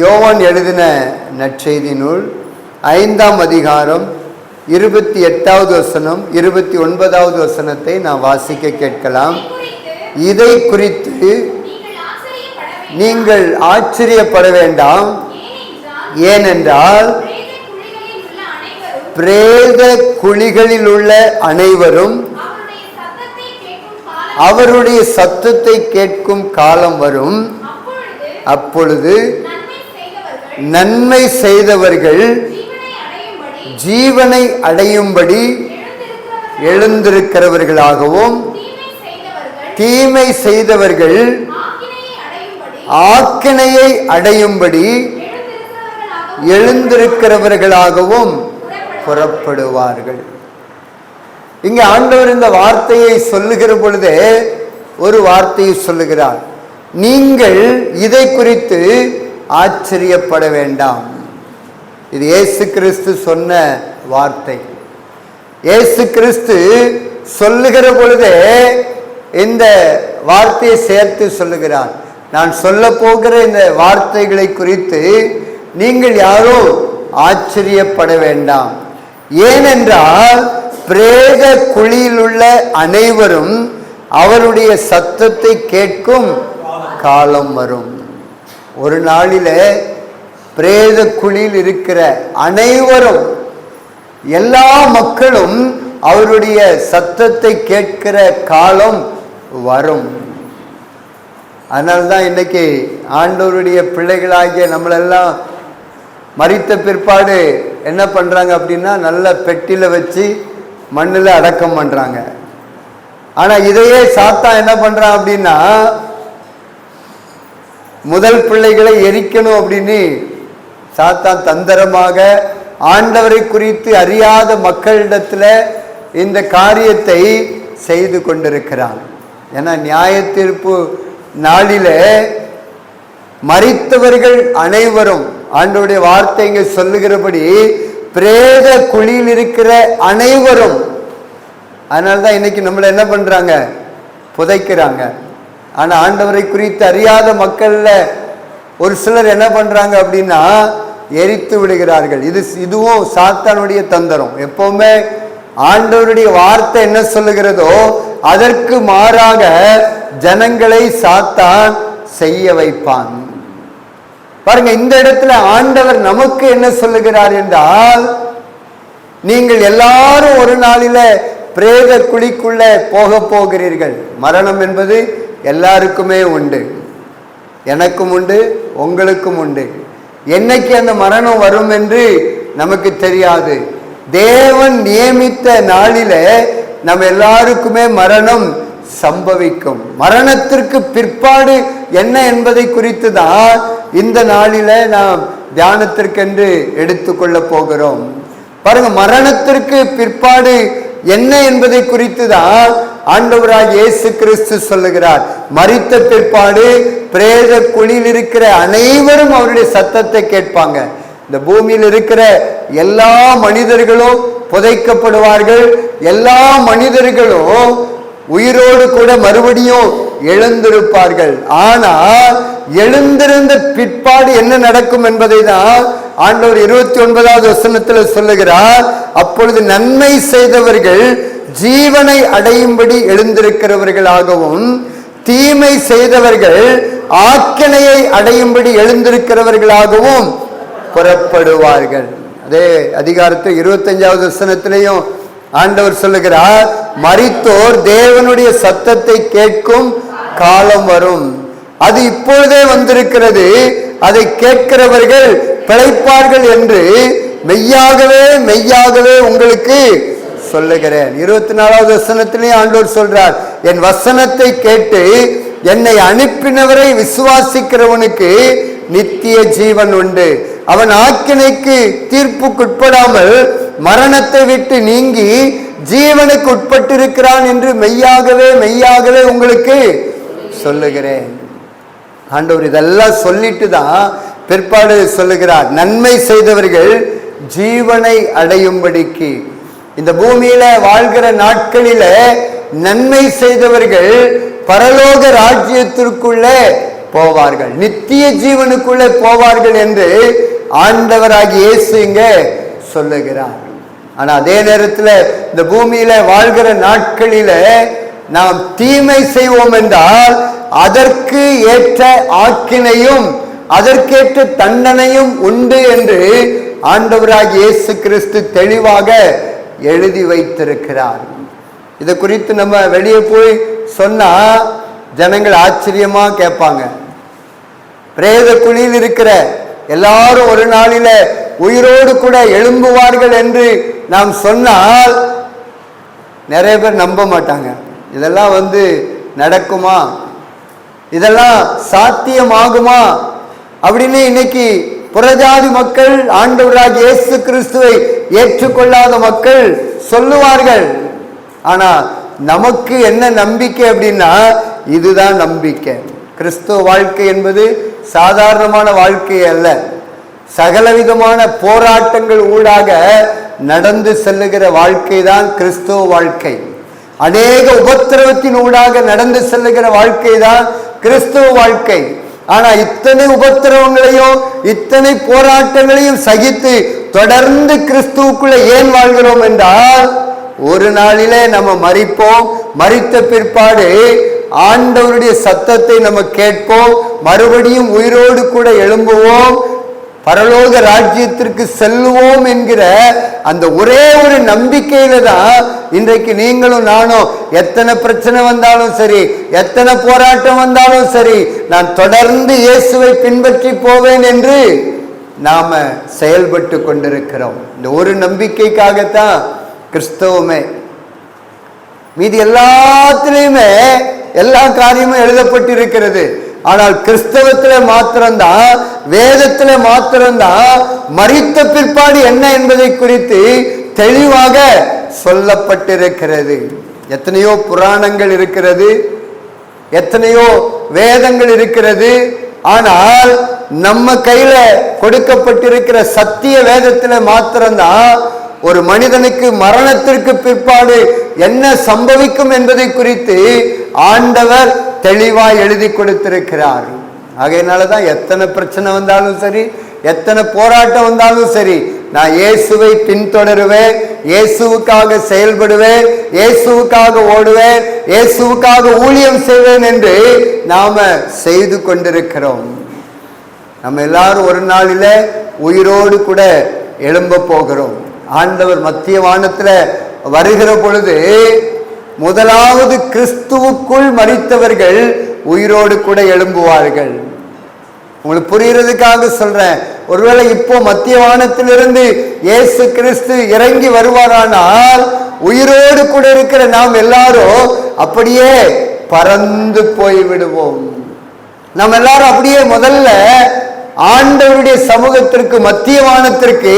யோவான் எழுதின நற்செய்தி நூல் 5ஆம் அதிகாரம் 28வது வசனம் 29வது வசனத்தை நாம் வாசிக்க கேட்கலாம். இதை குறித்து நீங்கள் ஆச்சரியப்பட வேண்டாம். ஏனென்றால் பிரேத குழிகளில் உள்ள அனைவரும் அவருடைய சத்தத்தை கேட்கும் காலம் வரும். அப்பொழுது நன்மை செய்தவர்கள் ஜீவனை அடையும்படி எழுந்திருக்கிறவர்களாகவும், தீமை செய்தவர்கள் ஆக்கினையை அடையும்படி எழுந்திருக்கிறவர்களாகவும் புறப்படுவார்கள். இங்கே ஆண்டவர் இந்த வார்த்தையை சொல்லுகிற பொழுதே ஒரு வார்த்தையை சொல்லுகிறார். நீங்கள் இதை குறித்து ஆச்சரியப்பட வேண்டாம். இது இயேசு கிறிஸ்து சொன்ன வார்த்தை. இயேசு கிறிஸ்து சொல்லுகிற பொழுதே இந்த வார்த்தையை சேர்த்து சொல்லுகிறார். நான் சொல்ல போகிற இந்த வார்த்தைகளை குறித்து நீங்கள் யாரும் ஆச்சரியப்பட வேண்டாம். ஏனென்றால் பிரேத குழியில் உள்ள அனைவரும் அவருடைய சத்தத்தை கேட்கும் காலம் வரும். ஒரு நாளில பிரேத குழியில் இருக்கிற அனைவரும், எல்லா மக்களும் அவருடைய சத்தத்தை கேட்கிற காலம் வரும். அதனால்தான் இன்னைக்கு ஆண்டவருடைய பிள்ளைகளாகிய நம்மளெல்லாம் மரித்த பிற்பாடு என்ன பண்றாங்க அப்படின்னா, நல்ல பெட்டியில வச்சு மண்ணில் அடக்கம் பண்றாங்க. ஆனா இதையே சாத்தான் என்ன பண்றான் அப்படின்னா, முதல் பிள்ளைகளை எரிக்கணும் அப்படின்னு சாத்தான் தந்திரமாக ஆண்டவரை குறித்து அறியாத மக்களிடத்துல இந்த காரியத்தை செய்து கொண்டிருக்கிறான். ஏன்னா நியாய தீர்ப்பு நாளில மரித்தவர்கள் அனைவரும், ஆண்டவருடைய வார்த்தை இங்க சொல்லுகிறபடி பிரேத குழியில் இருக்கிற அனைவரும். அதனால்தான் இன்னைக்கு நம்மளை என்ன பண்றாங்க, புதைக்கிறாங்க. ஆனா ஆண்டவரை குறித்து அறியாத மக்கள்ல ஒரு சிலர் என்ன பண்றாங்க அப்படின்னா, எரித்து விடுகிறார்கள். இதுவும் சாத்தானுடைய தந்திரம். எப்பவுமே ஆண்டவருடைய வார்த்தை என்ன சொல்லுகிறதோ அதற்கு மாறாக ஜனங்களை சாத்தான் செய்ய வைப்பான். பாருங்க, இந்த இடத்துல ஆண்டவர் நமக்கு என்ன சொல்லுகிறார் என்றால், நீங்கள் எல்லாரும் ஒரு நாளில பிரேத குழிக்குள்ள போக போகிறீர்கள். மரணம் என்பது எல்லாருக்குமே உண்டு, எனக்கும் உண்டு, உங்களுக்கும் உண்டு. என்னைக்கு அந்த மரணம் வரும் என்று நமக்கு தெரியாது. தேவன் நியமித்த நாளில நம்ம எல்லாருக்குமே மரணம் சம்பவிக்கும். மரணத்திற்கு பிற்பாடு என்ன என்பதை குறித்து தான் இந்த நாளில நாம் தியானத்திற்கென்று எடுத்துக்கொள்ள போகிறோம். பாருங்க, மரணத்திற்கு பிற்பாடு என்ன என்பதை குறித்து தான் ஆண்டவராகிய இயேசு கிறிஸ்து சொல்லுகிறார். மரித்த பிற்பாடு பிரேத குழியில் இருக்கிற அனைவரும் அவருடைய சத்தத்தை கேட்பாங்க. இந்த பூமியில் இருக்கிற எல்லா மனிதர்களும் புதைக்கப்படுவார்கள். எல்லா மனிதர்களும் உயிரோடு கூட மறுபடியும் எழுந்திருப்பார்கள். ஆனால் எழுந்திருந்த பிற்பாடு என்ன நடக்கும் என்பதை தான் ஆண்டவர் 29வது வசனத்தில் சொல்லுகிறார். அப்பொழுது நன்மை செய்தவர்கள் ஜீவனை அடையும்படி எழுந்திருக்கிறவர்களாகவும், தீமை செய்தவர்கள் ஆக்கினையை அடையும்படி எழுந்திருக்கிறவர்களாகவும் புறப்படுவார்கள். அதே அதிகாரத்தில் 25வது வசனத்திலையும் ஆண்டவர் சொல்லுகிறார், மரித்தோர் தேவனுடைய சத்தத்தை கேட்கும் காலம் வரும். அது இப்பொழுதே வந்திருக்கிறது. அதை கேட்கிறவர்கள் பிழைப்பார்கள் என்று மெய்யாகவே மெய்யாகவே உங்களுக்கு சொல்லுகிறேன். 24வது வசனத்திலேயே ஆண்டவர் சொல்றார், என் வசனத்தை கேட்டு என்னை அனுப்பினவரை விசுவாசிக்கிறவனுக்கு நித்திய ஜீவன் உண்டு. அவன் ஆக்கினைக்கு தீர்ப்புக்குட்படாமல் மரணத்தை விட்டு நீங்கி ஜீவனுக்கு உட்பட்டிருக்கிறான் என்று மெய்யாகவே மெய்யாகவே உங்களுக்கு சொல்லுகிறேன். ஆண்டவர் இதெல்லாம் சொல்லிட்டு தான் பிற்பாடு சொல்லுகிறார், நன்மை செய்தவர்கள் ஜீவனை அடையும்படிக்கு. இந்த பூமியில வாழ்கிற நாட்களில நன்மை செய்தவர்கள் பரலோக ராஜ்யத்திற்குள்ள போவார்கள், நித்திய ஜீவனுக்குள்ளே போவார்கள் என்று ஆண்டவராகிய இயேசு இங்க சொல்லுகிறார். ஆனா அதே நேரத்தில் இந்த பூமியில வாழ்கிற நாட்களில நாம் தீமை செய்வோம் என்றால் அதற்கு ஏற்ற ஆக்கினையும் அதற்கேற்ற தண்டனையும் உண்டு என்று ஆண்டவராகிய இயேசு கிறிஸ்து தெளிவாக எழுதி வைத்திருக்கிறார். இதை குறித்து நம்ம வெளியே போய் சொன்னா ஜனங்கள் ஆச்சரியமா கேட்பாங்க. பிரேத குழியில் இருக்கிற எல்லாரும் ஒரு நாளில உயிரோடு கூட எழும்புவார்கள் என்று நாம் சொன்னால் நிறைய பேர் நம்ப மாட்டாங்க. இதெல்லாம் நடக்குமா, இதெல்லாம் சாத்தியமாகுமா அப்படின்னு இன்னைக்கு புறஜாதி மக்கள், ஆண்டவராகிய இயேசு கிறிஸ்துவை ஏற்றுக்கொள்ளாத மக்கள் சொல்லுவார்கள். ஆனா நமக்கு என்ன நம்பிக்கை அப்படின்னா, இதுதான் நம்பிக்கை. கிறிஸ்துவ வாழ்க்கை என்பது சாதாரணமான வாழ்க்கை அல்ல. சகலவிதமான போராட்டங்கள் ஊடாக நடந்து செல்லுகிற வாழ்க்கை தான் கிறிஸ்துவ வாழ்க்கை. அநேக உபத்திரவத்தின் ஊடாக நடந்து செல்லுகிற வாழ்க்கை தான் கிறிஸ்துவ வாழ்க்கை. ஆனா இத்தனை உபத்திரவங்களையும் இத்தனை போராட்டங்களையும் சகித்து தொடர்ந்து கிறிஸ்துவுக்குள்ள ஏன் வாழ்கிறோம் என்றால், ஒரு நாளிலே நம்ம மரிப்போம். மரித்த பிற்பாடு ஆண்டவருடைய சத்தத்தை நம்ம கேட்போம், மறுபடியும் உயிரோடு கூட எழும்புவோம், பரலோக ராஜ்யத்திற்கு செல்லுவோம் என்கிற அந்த ஒரே ஒரு நம்பிக்கையில தான் இன்றைக்கு நீங்களும் நானும் எத்தனை பிரச்சனை வந்தாலும் சரி, எத்தனை போராட்டம் வந்தாலும் சரி, நான் தொடர்ந்து இயேசுவை பின்பற்றி போவேன் என்று நாம செயல்பட்டு கொண்டிருக்கிறோம். இந்த ஒரு நம்பிக்கைக்காகத்தான் கிறிஸ்தவமே. மீதி எல்லாத்திலையுமே எல்லா காரியமும் எழுதப்பட்டிருக்கிறது. ஆனால் கிறிஸ்தவத்துல மாத்திரம்தான், வேதத்துல மாத்திரம்தான் மரித்த பிற்பாடு என்ன என்பதை குறித்து தெளிவாக சொல்லப்பட்டிருக்கிறது. எத்தனையோ புராணங்கள் இருக்கிறது, எத்தனையோ வேதங்கள் இருக்கிறது. ஆனால் நம்ம கையில கொடுக்கப்பட்டிருக்கிற சத்திய வேதத்துல மாத்திரம்தான் ஒரு மனிதனுக்கு மரணத்திற்கு பிற்பாடு என்ன சம்பவிக்கும் என்பதை குறித்து ஆண்டவர் தெளிவாய் எழுதி கொடுத்திருக்கிறார். ஆகையினாலதான் எத்தனை பிரச்சனை வந்தாலும் சரி, எத்தனை போராட்டம் வந்தாலும் சரி, நான் இயேசுவை பின்தொடருவேன், இயேசுவுக்காக செயல்படுவேன், இயேசுவுக்காக ஓடுவேன், இயேசுவுக்காக ஊழியம் செய்வேன் என்று நாம செய்து கொண்டிருக்கிறோம். நம்ம எல்லாரும் ஒரு நாளில உயிரோடு கூட எழும்ப போகிறோம். ஆண்டவர் மத்திய வானத்துல வருகிற பொழுது முதலாவது கிறிஸ்துவுக்குள் மரித்தவர்கள் உயிரோடு கூட எழும்புவார்கள். உங்களுக்கு புரிகிறதுக்காக சொல்றேன். ஒருவேளை இப்போ மத்திய வானத்திலிருந்து இயேசு கிறிஸ்து இறங்கி வருவாரானால் உயிரோடு கூட இருக்கிற நாம் எல்லாரும் அப்படியே பறந்து போய் விடுவோம். நாம் எல்லாரும் அப்படியே முதல்ல ஆண்டவருடைய சமூகத்திற்கு, மத்திய வானத்திற்கு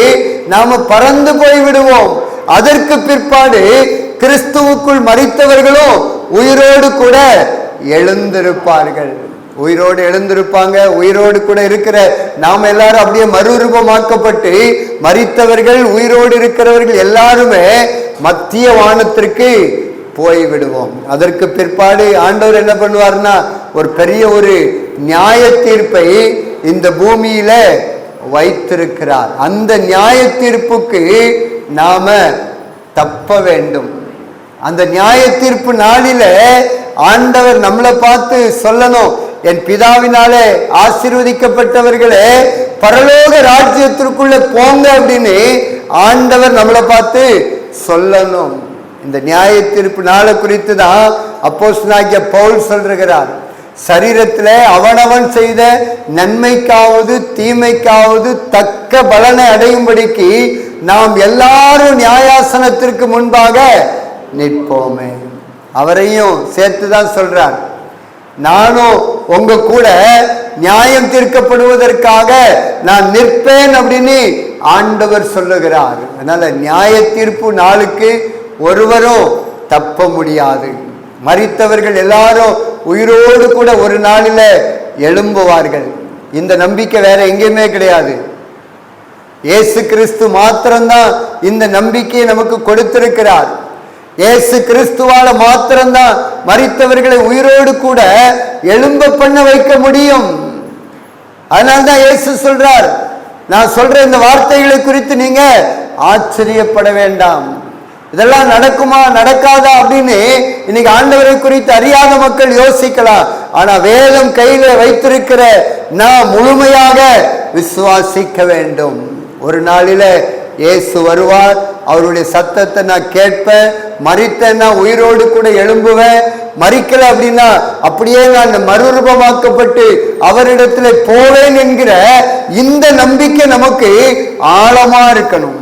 நாம பறந்து போய் விடுவோம். அதற்கு பிற்பாடு கிறிஸ்துவுக்குள் மரித்தவர்களும் உயிரோடு கூட எழுந்திருப்பார்கள். உயிரோடு எழுந்திருப்பாங்க. உயிரோடு கூட இருக்கிற நாம் எல்லாரும் அப்படியே மறுரூபமாக்கப்பட்டு மரித்தவர்கள், உயிரோடு இருக்கிறவர்கள் எல்லாருமே மத்திய வானத்திற்கு போய் விடுவோம். அதற்கு பிற்பாடு ஆண்டவர் என்ன பண்ணுவார்னா, ஒரு பெரிய ஒரு நியாய தீர்ப்பை இந்த பூமியில வைத்திருக்கிறார். அந்த நியாய தீர்ப்புக்கு நாம தப்ப வேண்டும். அந்த நியாய தீர்ப்பு நாளில ஆண்டவர் நம்மளை பார்த்து சொல்லணும், என் பிதாவினாலே ஆசீர்வதிக்கப்பட்டவர்களே பரலோக ராஜ்யத்திற்குள்ள போங்க அப்படின்னு ஆண்டவர் நம்மளை பார்த்து சொல்லணும். இந்த நியாய தீர்ப்பு நாளை குறித்து தான் அப்போஸ்தலனாகிய பவுல் சொல்கிறார். சரீரத்தில் அவனவன் செய்த நன்மைக்காவது தீமைக்காவது தக்க பலனை அடையும்படிக்கு நாம் எல்லாரும் நியாயாசனத்திற்கு முன்பாக நிற்போமே. அவரையும் சேர்த்துதான் சொல்றார், நானும் உங்க கூட நியாயம் தீர்க்கப்படுவதற்காக நான் நிற்பேன் அப்படின்னு ஆண்டவர் சொல்லுகிறார். அதனால நியாய தீர்ப்பு நாளுக்கு ஒருவரும் தப்ப முடியாது. மரித்தவர்கள் எல்லாரும் உயிரோடு கூட ஒரு நாளில் எழும்புவார்கள். இந்த நம்பிக்கை வேற எங்கேயுமே கிடையாது. இயேசு கிறிஸ்து மாத்திரம்தான் இந்த நம்பிக்கையை நமக்கு கொடுத்திருக்கிறார். இயேசு கிறிஸ்துவால மாத்திரம்தான் மரித்தவர்களை உயிரோடு கூட எழும்ப பண்ண வைக்க முடியும். அதனால்தான் இயேசு சொல்றார், நான் சொல்ற இந்த வார்த்தைகளை குறித்து நீங்க ஆச்சரியப்பட வேண்டாம். இதெல்லாம் நடக்குமா நடக்காதா அப்படின்னு இன்னைக்கு ஆண்டவரை குறித்து அறியாத மக்கள் யோசிக்கலாம். ஆனா வேதம் கையில வைத்திருக்கிற நான் முழுமையாக விசுவாசிக்க வேண்டும். ஒரு நாளில இயேசு வருவார், அவருடைய சத்தத்தை நான் கேட்பேன், மரித்தேன்னா உயிரோடு கூட எழும்புவேன், மரிக்கல அப்படின்னா அப்படியே நான் மறுரூபமாக்கப்பட்டு அவரிடத்துல போவேன் என்கிற இந்த நம்பிக்கை நமக்கு ஆழமா இருக்கணும்.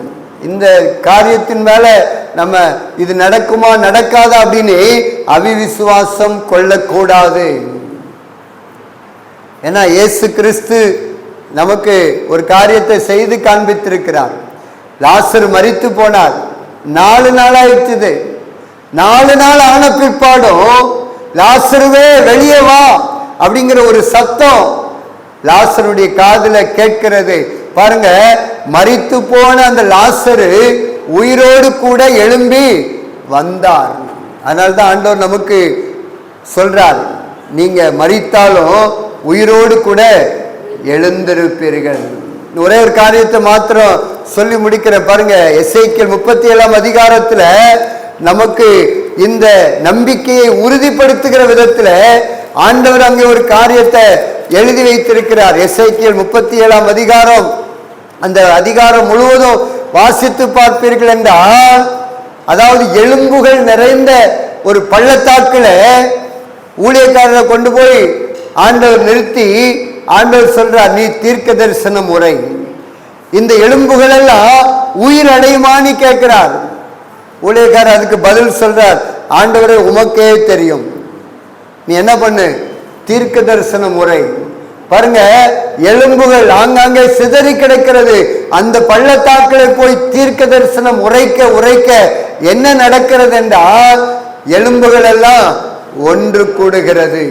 இந்த காரியத்தின் மேல நம்ம இது நடக்குமா நடக்காதா அப்படின்னு அவிவிசுவாசம் கொள்ளக்கூடாது. ஏன்னா இயேசு கிறிஸ்து நமக்கு ஒரு காரியத்தை செய்து காண்பித்திருக்கிறார். லாசர் மரித்து போனார், 4 நாளாயிடுச்சு. 4 நாள் ஆன பிற்பாடும் லாசருவே வெளியே வா அப்படிங்கிற ஒரு சத்தம் லாசருடைய காதுல கேட்கிறது. பாருங்க, மரித்து போன அந்த லாசரு உயிரோடு கூட எழும்பி வந்தார். அதனால்தான் ஆண்டவர் நமக்கு சொல்றார், நீங்க மரித்தாலும் உயிரோடு கூட எழுந்திருப்பீர்கள். ஒரே ஒரு காரியத்தை மாத்திரம் சொல்லி முடிக்கிற பாருங்க, எசேக்கியேல் 37ஆம் அதிகாரத்துல நமக்கு இந்த நம்பிக்கையை உறுதிப்படுத்துகிற விதத்துல ஆண்டவர் அங்கே ஒரு காரியத்தை எழுதி வைத்திருக்கிறார். எசேக்கியேல் 37ஆம் அதிகாரம், அந்த அதிகாரம் முழுவதும் வாசித்து பார்ப்பீர்கள் என்றால், அதாவது எலும்புகள் நிறைந்த ஒரு பள்ளத்தாக்குல ஊழியக்காரரை கொண்டு போய் ஆண்டவர் நிறுத்தி ஆண்டவர் சொல்றார், நீ தீர்க்க தரிசனம் உரை, இந்த எலும்புகள் எல்லாம் உயிர் அடையுமான்னு கேட்கிறார். ஊழியக்காரர் அதுக்கு பதில் சொல்றார், ஆண்டவரே உமக்கே தெரியும், நீ என்ன பண்ணு, தீர்க்க தரிசனம் உரை. பாருங்க, எலும்புகள் ஆங்காங்கே சிதறி கிடக்கிறது. அந்த பள்ளத்தாக்களை போய் தீர்க்க தரிசனம் உரைக்க உரைக்க என்ன நடக்கிறது என்றால், எலும்புகள் எல்லாம் ஒன்று கூடுகிறது.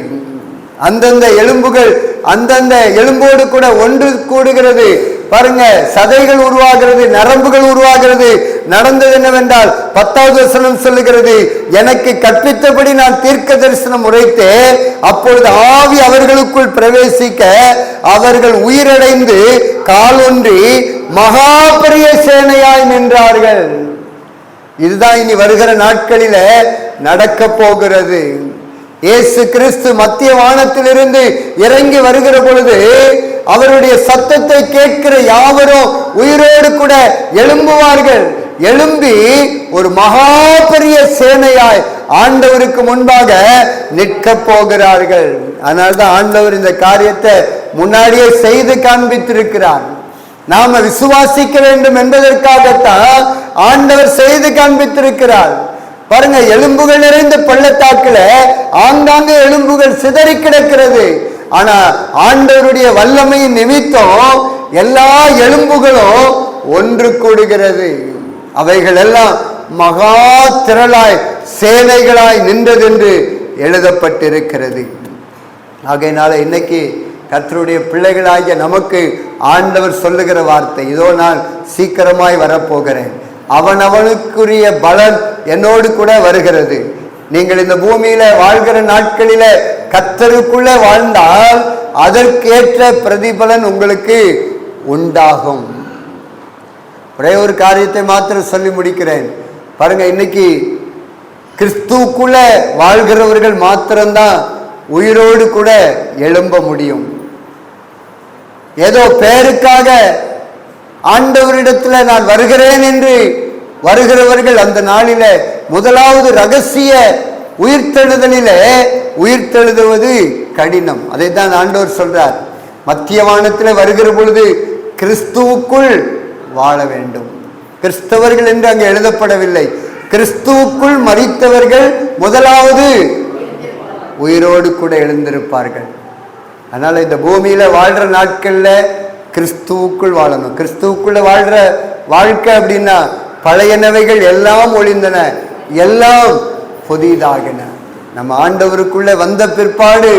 அந்தந்த எலும்புகள் அந்தந்த எலும்போடு கூட ஒன்று கூடுகிறது. பாருங்க, சதைகள் உருவாகிறது, நரம்புகள் உருவாகிறது. நடந்தது என்னவென்றால் 10வது வசனம் சொல்லுகிறது, எனக்கு கற்பித்தபடி நான் தீர்க்க தரிசனம் உரைத்தேன், அப்பொழுது ஆவி அவர்களுக்குள் பிரவேசிக்க அவர்கள் உயிரடைந்து காலொன்றி மகா பெரிய சேனையாய் நின்றார்கள். இதுதான் இனி வருகிற நாட்களில நடக்க போகிறது. இயேசு கிறிஸ்து மத்திய வானத்திலிருந்து இறங்கி வருகிற பொழுது அவருடைய சத்தத்தை கேட்கிற யாவரும் உயிரோடு கூட எழும்புவார்கள். எழும்பி ஒரு மகா பெரிய சேனையாய் ஆண்டவருக்கு முன்பாக நிற்க போகிறார்கள். அதனால்தான் ஆண்டவர் இந்த காரியத்தை முன்னாடியே செய்து காண்பித்திருக்கிறார். நாம விசுவாசிக்க வேண்டும் என்பதற்காகத்தான் ஆண்டவர் செய்து காண்பித்திருக்கிறார். பாருங்க, எலும்புகள் நிறைந்த பள்ளத்தாக்குல ஆங்காங்கே எலும்புகள் சிதறி கிடக்கிறது. ஆனா ஆண்டவருடைய வல்லமையின் நிமித்தம் எல்லா எலும்புகளும் ஒன்று கூடுகிறது. அவைகள் எல்லாம் மகா திரளாய் சேனைகளாய் நின்றது என்று எழுதப்பட்டிருக்கிறது. ஆகையினால இன்னைக்கு கர்த்தருடைய பிள்ளைகளாகிய நமக்கு ஆண்டவர் சொல்லுகிற வார்த்தை, இதோ நான் சீக்கிரமாய் வரப்போகிறேன், அவனவனுக்குரிய பலன் என்னோடு கூட வருகிறது. நீங்கள் இந்த பூமியில வாழ்கிற நாட்களில கர்த்தருக்குள்ள வாழ்ந்தால் அதற்கேற்ற பிரதிபலன் உங்களுக்கு உண்டாகும். ஒரே ஒரு காரியத்தை மாத்திரம் சொல்லி முடிக்கிறேன். பாருங்க, இன்னைக்கு கிறிஸ்துவுக்குள்ள வாழ்கிறவர்கள் மாத்திரம்தான் உயிரோடு கூட எழும்ப முடியும். ஏதோ பேருக்காக ஆண்டவரிடத்தில் நான் வருகிறேன் என்று வருகிறவர்கள் அந்த நாளில முதலாவது ரகசிய உயிர்த்தெழுதலிலே உயிர்த்தெழுதுவது கடினம். அதைத்தான் ஆண்டவர் சொல்றார், மத்திய வானத்தில் வருகிற பொழுது கிறிஸ்துவுக்குள் வாழ வேண்டும். கிறிஸ்தவர்கள் என்று அங்கு எழுதப்படவில்லை. கிறிஸ்துவுக்குள் மரித்தவர்கள் முதலாவது உயிரோடு கூட எழுந்திருப்பார்கள். அதனால இந்த பூமியில வாழ்ற நாட்கள்ல கிறிஸ்துவுக்குள் வாழணும். கிறிஸ்துவுக்குள்ள வாழ்ற வாழ்க்கை அப்படின்னா பழையனவைகள் எல்லாம் ஒளிந்தன, எல்லாம் புதிதாகின. நம்ம ஆண்டவருக்குள்ள வந்த பிற்பாடு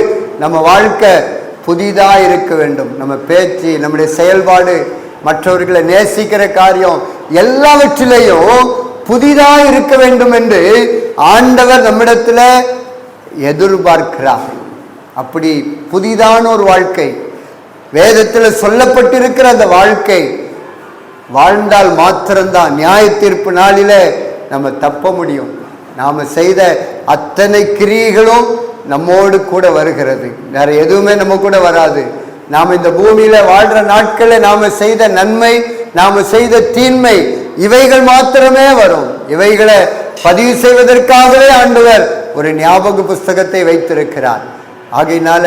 நம்ம வாழ்க்கை புதிதா இருக்க வேண்டும். நம்ம பேச்சு, நம்முடைய செயல்பாடு, மற்றவர்களை நேசிக்கிற காரியம் எல்லாவற்றிலையும் புதிதா இருக்க வேண்டும் என்று ஆண்டவர் நம்மிடத்துல எதிர்பார்க்கிறார். அப்படி புதிதான ஒரு வாழ்க்கை, வேதத்தில் சொல்லப்பட்டிருக்கிற அந்த வாழ்க்கை வாழ்ந்தால் மாத்திரம்தான் நியாய தீர்ப்பு நாளில நம்ம தப்ப முடியும். நாம் செய்த அத்தனை கிரியைகளும் நம்மோடு கூட வருகிறது, வேற எதுவுமே நம்ம கூட வராது. நாம் இந்த பூமியில வாழ்ற நாட்களில் நாம் செய்த நன்மை, நாம் செய்த தீன்மை, இவைகள் மாத்திரமே வரும். இவைகளை பதிவு செய்வதற்காகவே ஆண்டவர் ஒரு ஞாபக புஸ்தகத்தை வைத்திருக்கிறார். ஆகையினால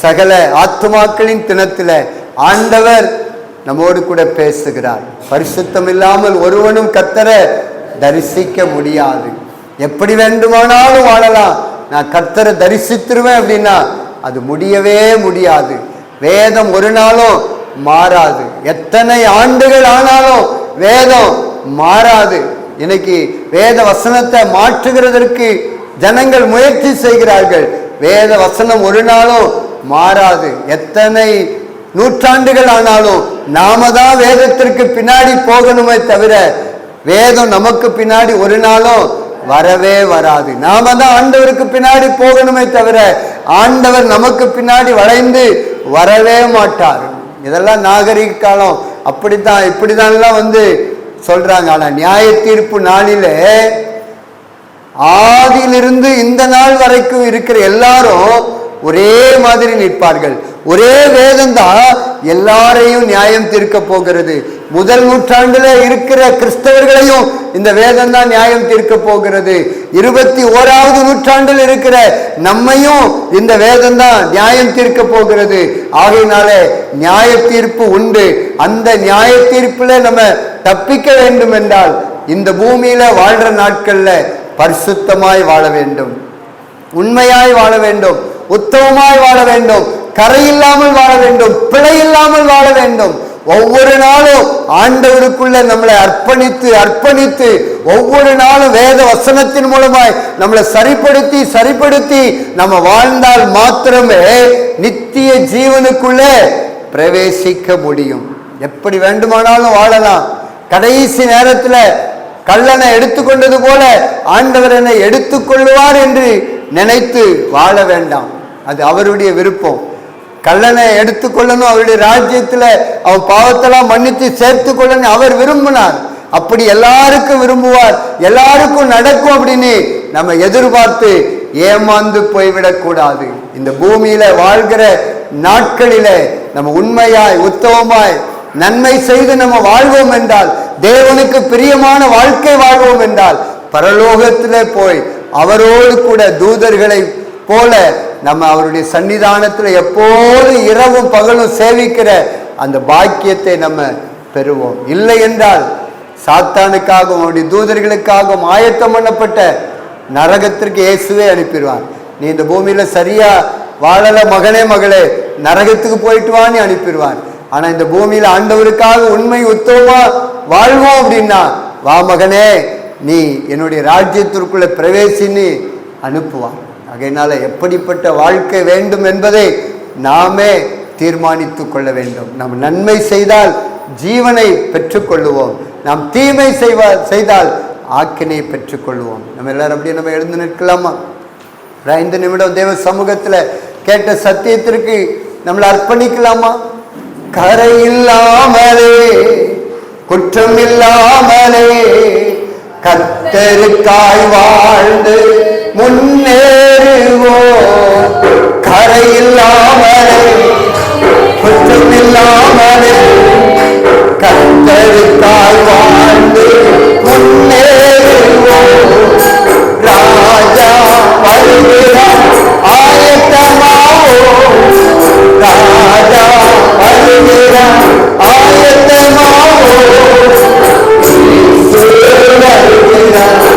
சகல ஆத்துமாக்களின் தினத்தில் ஆண்டவர் நம்மோடு கூட பேசுகிறார். பரிசுத்தம் இல்லாமல் ஒருவனும் கர்த்தரை தரிசிக்க முடியாது. எப்படி வேண்டுமானாலும் வாழலாம், நான் கர்த்தரை தரிசித்துருவேன் அப்படின்னா அது முடியவே முடியாது. வேதம் ஒரு நாளும் மாறாது. எத்தனை ஆண்டுகள் ஆனாலும் வேதம் மாறாது. இன்னைக்கு வேத வசனத்தை மாற்றுகிறதற்கு ஜனங்கள் முயற்சி செய்கிறார்கள். வேத வசனம் ஒரு நாளும் மாறாது. எத்தனை நூற்றாண்டுகள் ஆனாலும் நாம தான் வேதத்திற்கு பின்னாடி போகணுமே தவிர வேதம் நமக்கு பின்னாடி ஒரு நாளும் வரவே வராது. நாம தான் ஆண்டவருக்கு பின்னாடி போகணுமே தவிர ஆண்டவர் நமக்கு பின்னாடி வளைந்து வரவே மாட்டார். இதெல்லாம் நாகரிக காலம், அப்படித்தான் இப்படிதான் சொல்றாங்க. ஆனா நியாய தீர்ப்பு நாளிலே ஆதியிலிருந்து இந்த நாள் வரைக்கும் இருக்கிற எல்லாரும் ஒரே மாதிரி நிற்பார்கள். ஒரே வேதம் தான் எல்லாரையும் நியாயம் தீர்க்க போகிறது. முதல் நூற்றாண்டுல இருக்கிற கிறிஸ்தவர்களையும் இந்த வேதம் தான் நியாயம் தீர்க்க போகிறது. 21வது நூற்றாண்டில் இருக்கிற நம்மையும் இந்த வேதம் தான் நியாயம் தீர்க்க போகிறது. ஆகையினால நியாய தீர்ப்பு உண்டு. அந்த நியாய தீர்ப்புல நம்ம தப்பிக்க வேண்டும் என்றால் இந்த பூமியில வாழ்ற நாட்கள்ல பரிசுத்தமாய் வாழ வேண்டும், உண்மையாய் வாழ வேண்டும், உத்தமமாய் வாழ வேண்டும், கரையில்லாமல் வாழ வேண்டும், பிழை இல்லாமல் வாழ வேண்டும். ஒவ்வொரு நாளும் ஆண்டவருக்குள்ள நம்மளை அர்ப்பணித்து ஒவ்வொரு நாளும் வேத வசனத்தின் மூலமாய் நம்மளை சரிப்படுத்தி நம்ம வாழ்ந்தால் மாத்திரமே நித்திய ஜீவனுக்குள்ள பிரவேசிக்க முடியும். எப்படி வேண்டுமானாலும் வாழலாம். கடைசி நேரத்தில் கள்ளனை எடுத்துக்கொண்டது போல ஆண்டவர் என்னை எடுத்துக்கொள்வார் என்று நினைத்து வாழ வேண்டாம். அது அவருடைய விருப்பம். கள்ளனை எடுத்துக்கொள்ளணும், அவருடைய ராஜ்யத்தில் அவன் பாவத்தெல்லாம் மன்னித்து சேர்த்து கொள்ளணும் அவர் விரும்பினார். அப்படி எல்லாருக்கும் விரும்புவார், எல்லாருக்கும் நடக்கும் அப்படின்னு நம்ம எதிர்பார்த்து ஏமாந்து போய்விடக்கூடாது. இந்த பூமியில வாழ்கிற நாட்களில நம்ம உண்மையாய் உத்தமமாய் நன்மை செய்து நம்ம வாழ்வோம் என்றால், தேவனுக்கு பிரியமான வாழ்க்கை வாழ்வோம் என்றால், பரலோகத்திலே போய் அவரோடு கூட தூதர்களை போல நம்ம அவருடைய சன்னிதானத்தில் எப்போது இரவும் பகலும் சேவிக்கிற அந்த பாக்கியத்தை நம்ம பெறுவோம். இல்லை என்றால் சாத்தானுக்காகவும் அவருடைய தூதர்களுக்காகவும் ஆயத்தம் பண்ணப்பட்ட நரகத்திற்கு இயேசுவே அனுப்பிடுவார். நீ இந்த பூமியில சரியா வாழல மகனே மகளே, நரகத்துக்கு போயிட்டு வான்னு அனுப்பிடுவார். ஆனா இந்த பூமியில ஆண்டவருக்காக உண்மை உத்தமமா வாழ்வோம் அப்படின்னா, வா மகனே நீ என்னுடைய ராஜ்யத்திற்குள்ள பிரவேசின்னு அனுப்புவான். ஆகையினால எப்படிப்பட்ட வாழ்க்கை வேண்டும் என்பதை நாமே தீர்மானித்து கொள்ள வேண்டும். நாம் நன்மை செய்தால் ஜீவனை பெற்றுக்கொள்ளுவோம், நாம் தீமை செய்தால் ஆக்கினை பெற்றுக்கொள்வோம். நம்ம எல்லாரும் அப்படியே நம்ம எழுந்து நிற்கலாமா? 5 நிமிடம் தேவ சமூகத்துல கேட்ட சத்தியத்திற்கு நம்மளை அர்ப்பணிக்கலாமா? கரை இல்லாமலே குற்றம் இல்லாமலே கர்த்தருக்காய் வாழ்ந்து முன்னேறுவோம். கரை இல்லாமலே குற்றம் இல்லாமலே கர்த்தருக்காய் வாழ்ந்து முன்னேறுவோம். ராஜா வருகிறார் ஆயத்தமாவோம், ராஜா வருகிறார் ஆயத்தமாவோம். வருகிறார்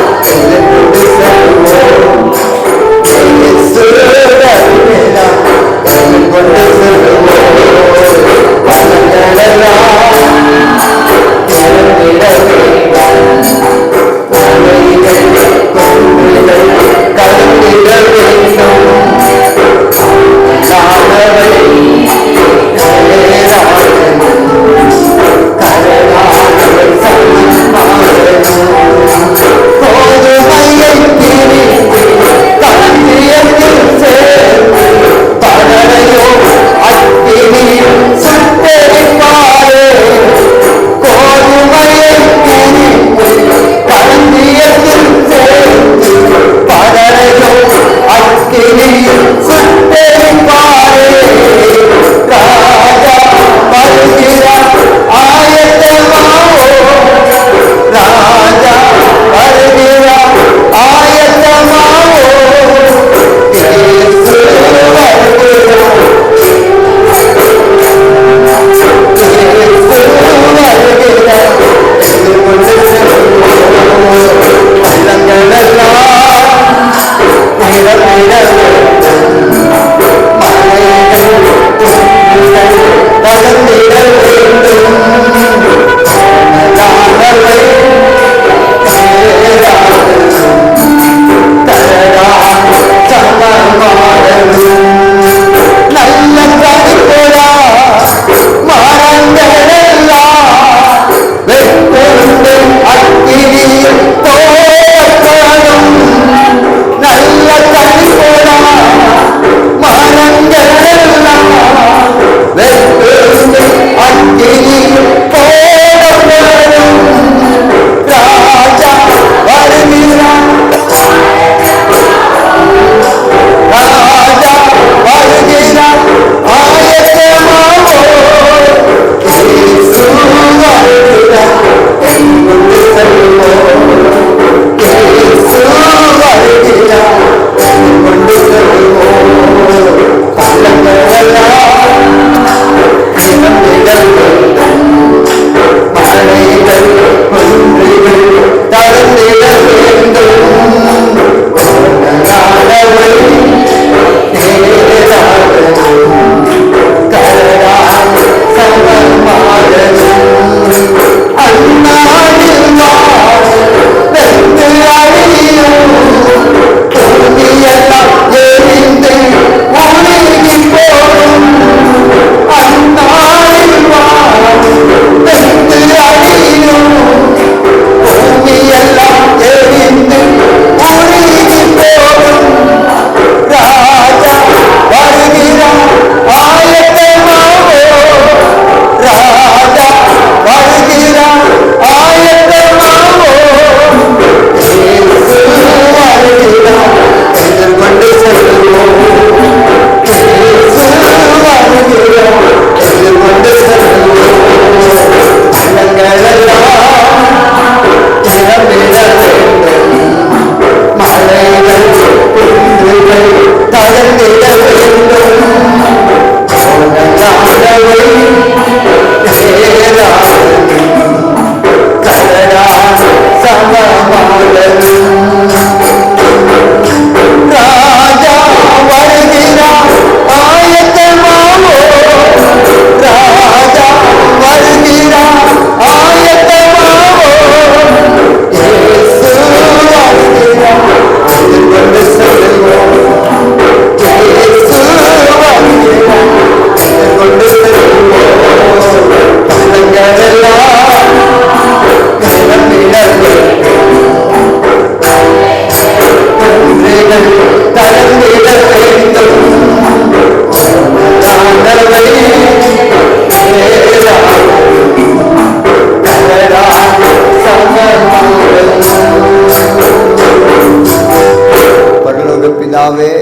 பரலோக பிதாவே,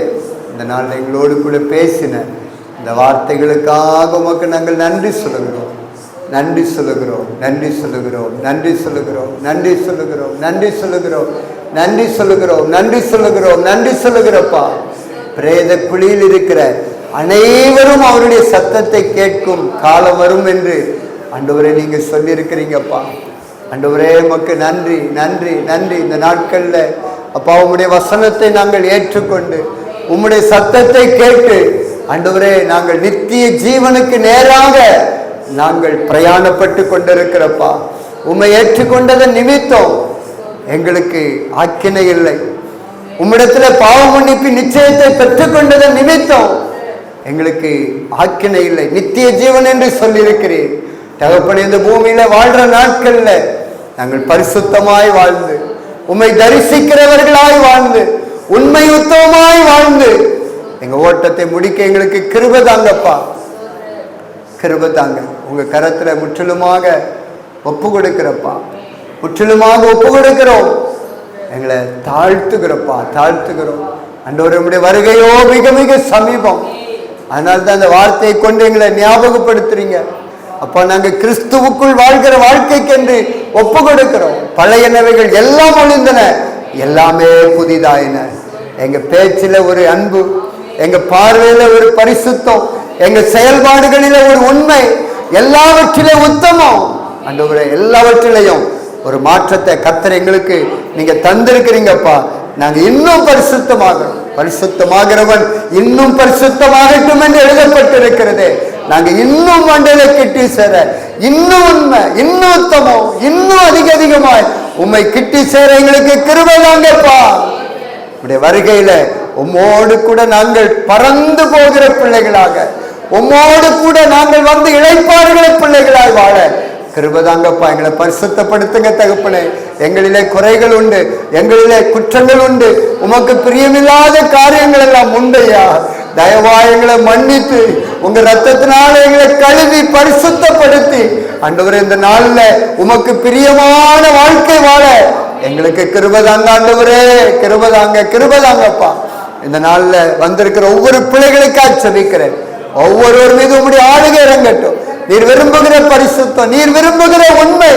இந்த நாள் எங்களோடு கூட பேசின இந்த வார்த்தைகளுக்காக உமக்கு நாங்கள் நன்றி சொல்லுகிறோம், நன்றி சொல்லுகிறோம், நன்றி சொல்லுகிறோம், நன்றி சொல்லுகிறோம், நன்றி சொல்லுகிறோம், நன்றி சொல்லுகிறோம், நன்றி சொல்லுகிறோம், நன்றி சொல்லுகிறோம், நன்றி சொல்லுகிறப்பா. பிரேத குழியில் இருக்கிற அனைவரும் அவருடைய சத்தத்தை கேட்கும் காலம் வரும் என்று ஆண்டவரே நீங்க சொல்லியிருக்கிறீங்கப்பா. ஆண்டவரே உமக்கு நன்றி, நன்றி, நன்றி. இந்த நாட்கள்ல அப்பா உம்முடைய வசனத்தை நாங்கள் ஏற்றுக்கொண்டு உம்முடைய சத்தத்தை கேட்டு ஆண்டவரே நாங்கள் நித்திய ஜீவனுக்கு நேராக நாங்கள் பிரயாணப்பட்டு கொண்டிருக்கிறப்பா. உம்மை ஏற்றுக்கொண்டதன் நிமித்தம் எங்களுக்கு ஆக்கினை இல்லை. உம்மிடத்துல பாவ மன்னிப்பு நிச்சயத்தை பெற்றுக்கொண்டதன் நிமித்தம் எங்களுக்கு ஆக்கினை இல்லை, நித்திய ஜீவன் என்று சொல்லியிருக்கிறேன். தகப்பனே, இந்த பூமியில வாழ்ற நாட்கள்ல நாங்கள் பரிசுத்தமாய் வாழ்ந்து உம்மை தரிசிக்கிறவர்களாய் வாழ்ந்து உண்மை உத்தமமாய் வாழ்ந்து எங்க ஓட்டத்தை முடிக்க எங்களுக்கு கிருபை தாங்கப்பா, கிருபை தாங்க. உங்க கரத்துல முற்றிலுமாக ஒப்பு கொடுக்கிறப்பா, முற்றிலுமாக ஒப்பு கொடுக்கிறோம். எங்களை தாழ்த்துகிறப்பா, தாழ்த்துகிறோம். ஆண்டவரே, உம்முடைய வருகையோ மிக மிக சமீபம். அதனால்தான் அந்த வார்த்தையை கொண்டு எங்களை ஞாபகப்படுத்துறீங்க அப்பா. நாங்க கிறிஸ்துவுக்குள் வாழ்கிற வாழ்க்கைக்கு என்று ஒப்பு கொடுக்கிறோம். பழையனவைகள் எல்லாம் ஒழிந்தன, எல்லாமே புதிதாயின. எங்க பேச்சில ஒரு அன்பு, எங்க பார்வையில ஒரு பரிசுத்தம், எங்க செயல்பாடுகளில ஒரு உண்மை, எல்லாவற்றிலே உத்தமம். ஆண்டவரே, எல்லாவற்றிலையும் ஒரு மாற்றத்தை கர்த்தர் எங்களுக்கு நீங்க தந்திருக்கிறீங்கப்பா. நாங்க இன்னும் பரிசுத்தமாகிறோம். பரிசுத்தமாகிறவன் இன்னும் பரிசுத்தமாகட்டும் என்று எழுதப்பட்டிருக்கிறது. நாங்க இன்னும் மண்டலை கிட்டி சேர, இன்னும் உண்மை, இன்னும் உத்தமம், இன்னும் அதிகமாய் உம்மை கிட்டி சேர எங்களுக்கு கிருபை தாங்கப்பா. உடைய வருகையில உம்மோடு கூட நாங்கள் பறந்து போகிற பிள்ளைகளாக, உம்மோடு கூட நாங்கள் வந்து இளைப்பாறுகிற பிள்ளைகளாய் வாழ கிருபதாங்கப்பா. எங்களை பரிசுத்தப்படுத்துங்க தகப்பனே. எங்களிலே குறைகள் உண்டு, எங்களிலே குற்றங்கள் உண்டு, உமக்கு பிரியமில்லாத காரியங்கள் எல்லாம் உண்டையா. தயவா எங்களை மன்னித்து உங்க ரத்தத்தினால எங்களை கழுவி பரிசுத்தப்படுத்தி ஆண்டவரே இந்த நாள்ல உமக்கு பிரியமான வாழ்க்கை வாழ எங்களுக்கு கிருபதாங்க ஆண்டவரே, கிருபதாங்க, கிருபதாங்கப்பா. இந்த நாள்ல வந்திருக்கிற ஒவ்வொரு பிள்ளைகளுக்காக செபிக்கிறேன். ஒவ்வொருவர் மீது உம்முடைய ஆளுகை இறங்கட்டும். நீர் விரும்புகிற பரிசுத்தம், நீர் விரும்புகிற உண்மை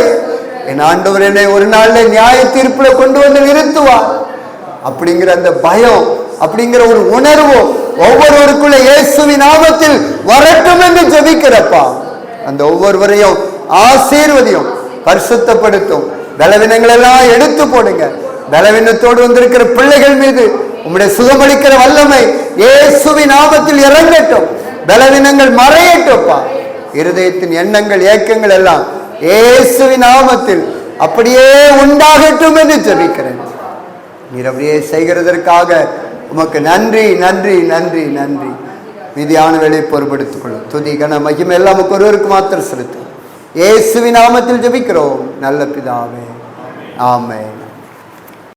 என் ஆண்டவர் என்னை ஒரு நாள்ல நியாய தீர்ப்புல கொண்டு வந்து நிறுத்துவார் அப்படிங்கிற அந்த பயம், அப்படிங்கிற ஒரு உணர்வு ஒவ்வொருவருக்குள்ள இயேசுவின் நாமத்தில் வரட்டும் என்று ஜெபிக்கிறப்பா. அந்த ஒவ்வொருவரையும் ஆசீர்வதியும், பரிசுத்தப்படுத்தும். பலவீனங்கள் எல்லாம் எடுத்து போடுங்க. பலவீனத்தோடு வந்திருக்கிற பிள்ளைகள் மீது உம்முடைய சுகமளிக்கிற வல்லமை இயேசுவின் நாமத்தில் இறங்கட்டும். பலவீனங்கள் மறையட்டும்ப்பா. இருதயத்தின் எண்ணங்கள், ஏக்கங்கள் எல்லாம் இயேசுவின் நாமத்தில் அப்படியே உண்டாகட்டும் என்று ஜெபிக்கிறேன். நீர் அப்படியே செய்கிறதற்காக உமக்கு நன்றி, நன்றி, நன்றி, நன்றி. மீதியான வேலையை பொறுப்படுத்திக் கொள்ளும். துதி, கன, மகிமை எல்லாம் ஒருவருக்கு மாத்திரம் செலுத்தும். இயேசுவின் நாமத்தில் ஜெபிக்கிறோம் நல்ல பிதாவே, ஆமென்.